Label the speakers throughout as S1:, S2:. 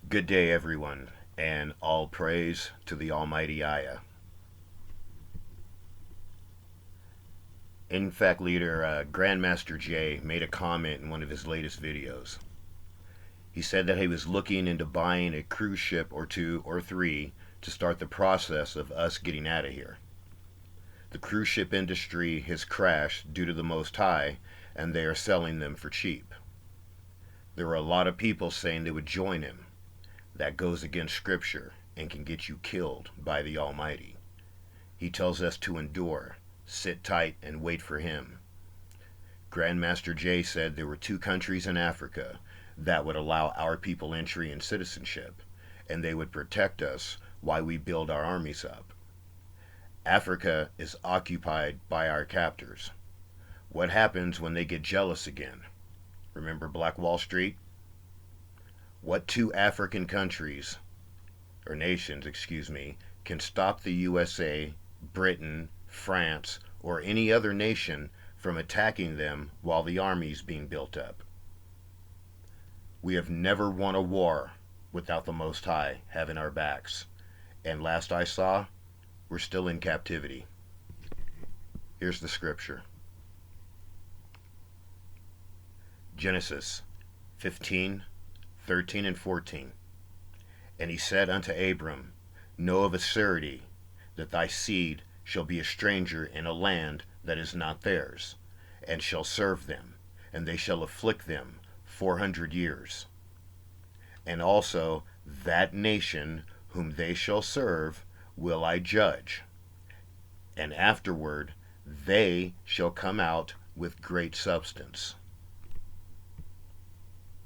S1: Good day, everyone, and all praise to the Almighty Aya. NFAC leader Grandmaster Jay made a comment in one of his latest videos. He said that he was looking into buying a cruise ship or two or three to start the process of us getting out of here. The cruise ship industry has crashed due to the Most High, and they are selling them for cheap. There are a lot of people saying they would join him. That goes against Scripture and can get you killed by the Almighty. He tells us to endure, sit tight, and wait for Him. Grandmaster Jay said there were two countries in Africa that would allow our people entry and citizenship, and they would protect us while we build our armies up. Africa is occupied by our captors. What happens when they get jealous again? Remember Black Wall Street? What two African countries, or nations, can stop the USA, Britain, France, or any other nation from attacking them while the army's being built up? We have never won a war without the Most High having our backs. And last I saw, we're still in captivity. Here's the scripture. Genesis 15:13 and 14. And he said unto Abram, Know of a surety that thy seed shall be a stranger in a land that is not theirs, and shall serve them, and they shall afflict them 400 years. And also that nation whom they shall serve will I judge, and afterward they shall come out with great substance.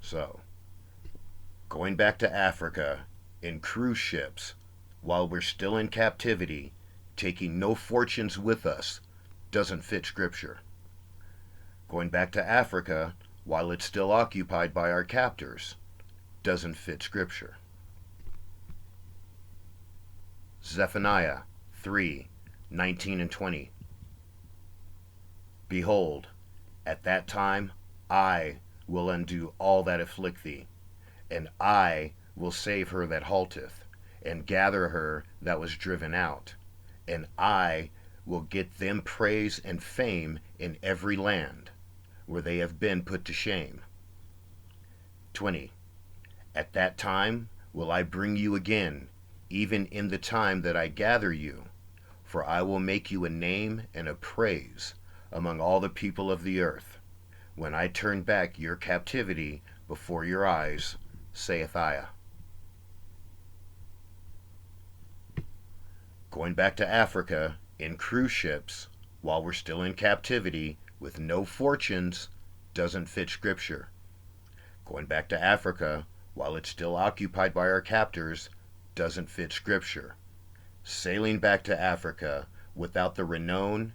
S1: So, going back to Africa in cruise ships while we're still in captivity, taking no fortunes with us, doesn't fit Scripture. Going back to Africa while it's still occupied by our captors doesn't fit Scripture. Zephaniah 3:19 and 20. Behold, at that time I will undo all that afflict thee, and I will save her that halteth, and gather her that was driven out, and I will get them praise and fame in every land where they have been put to shame. 20. At that time will I bring you again, even in the time that I gather you, for I will make you a name and a praise among all the people of the earth, when I turn back your captivity before your eyes, saith Aya. Going back to Africa in cruise ships while we're still in captivity with no fortunes doesn't fit Scripture. Going back to Africa while it's still occupied by our captors doesn't fit Scripture. Sailing back to Africa without the renown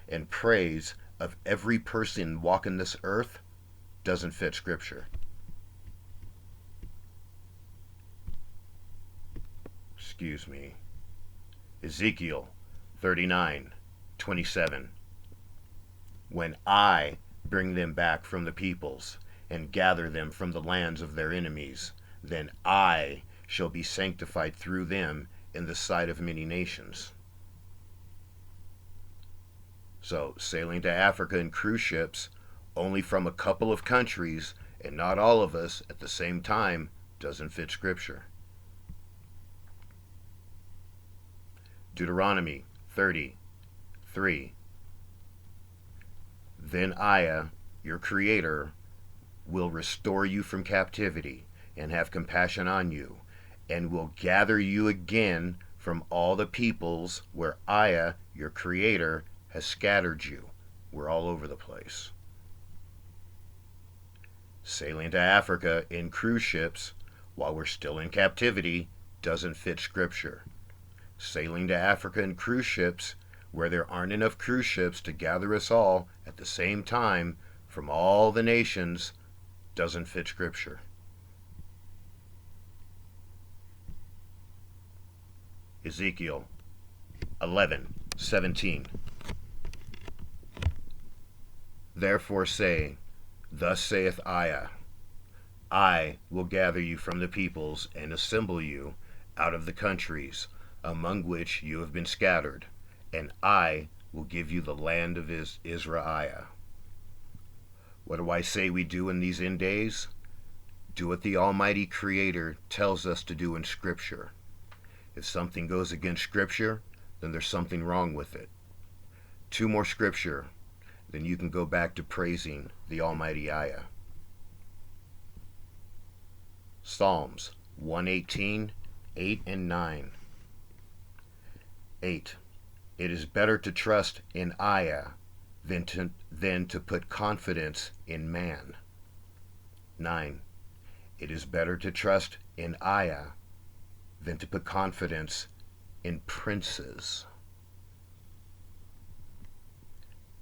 S1: and praise of every person walking this earth doesn't fit Scripture. Ezekiel 39:27. When I bring them back from the peoples and gather them from the lands of their enemies, then I shall be sanctified through them in the sight of many nations. So, sailing to Africa in cruise ships only from a couple of countries and not all of us at the same time doesn't fit Scripture. Deuteronomy 30:3. Then Aya, your Creator, will restore you from captivity and have compassion on you, and will gather you again from all the peoples where Aya, your Creator, has scattered you. We're all over the place. Sailing to Africa in cruise ships while we're still in captivity doesn't fit Scripture. Sailing to Africa in cruise ships where there aren't enough cruise ships to gather us all at the same time from all the nations doesn't fit Scripture. Ezekiel 11:17. Therefore say, Thus saith Aya, I will gather you from the peoples and assemble you out of the countries among which you have been scattered, and I will give you the land of Israel. What do I say we do in these end days? Do what the Almighty Creator tells us to do in Scripture. If something goes against Scripture, then there's something wrong with it. Two more Scripture, then you can go back to praising the Almighty Ayah. Psalms 118, 8 and 9. 8. It is better to trust in Ayah than to put confidence in man. 9. It is better to trust in Ayah than to put confidence in princes.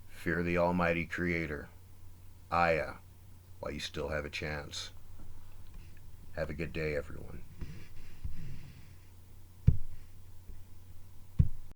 S1: Fear the Almighty Creator, Ayah, while you still have a chance. Have a good day, everyone.